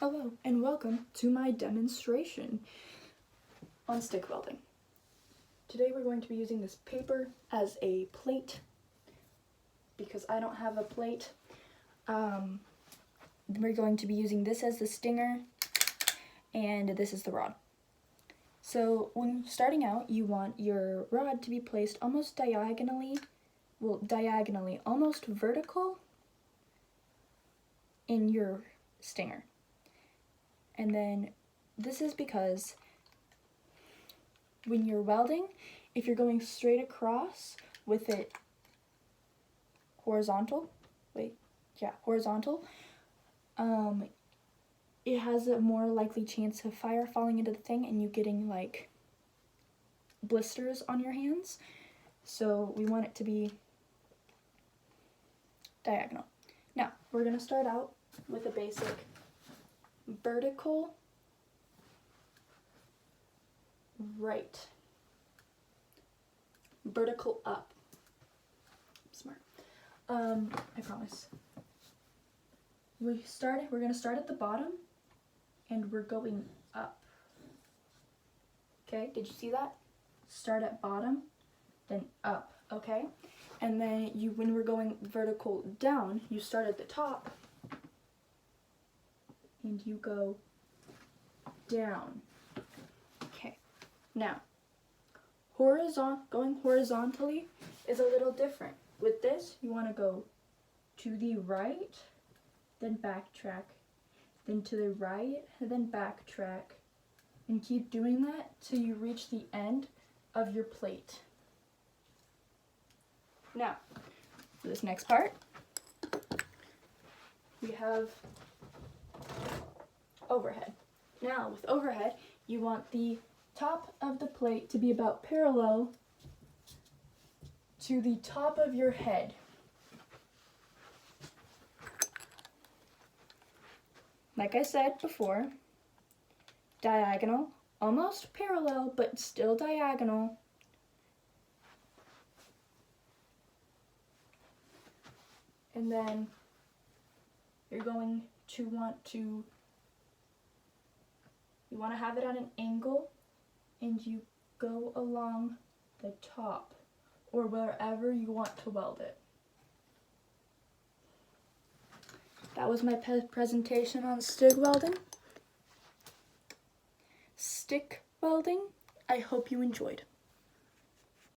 Hello and welcome to my demonstration on stick welding. Today we're going to be using this paper as a plate because I don't have a plate. We're going to be using this as the stinger and this is the rod. So when starting out, you want your rod to be placed almost diagonally, almost vertical in your stinger. And then this is because when you're welding, if you're going straight across with it horizontal, it has a more likely chance of fire falling into the thing and you getting like blisters on your hands. So we want it to be diagonal. Now, we're gonna start out with a basic vertical right, vertical up. Smart. I promise. We're gonna start at the bottom and we're going up. Okay, did you see that? Start at bottom, then up, okay? And then when we're going vertical down, you start at the top and you go down. Okay, now going horizontally is a little different. With this, you want to go to the right, then backtrack, then to the right, and then backtrack, and keep doing that till you reach the end of your plate. Now, for this next part, we have overhead. Now, with overhead, you want the top of the plate to be about parallel to the top of your head. Like I said before, diagonal, almost parallel, but still diagonal. And then you're going to want to have it at an angle, and you go along the top or wherever you want to weld it. That was my presentation on stick welding. I hope you enjoyed.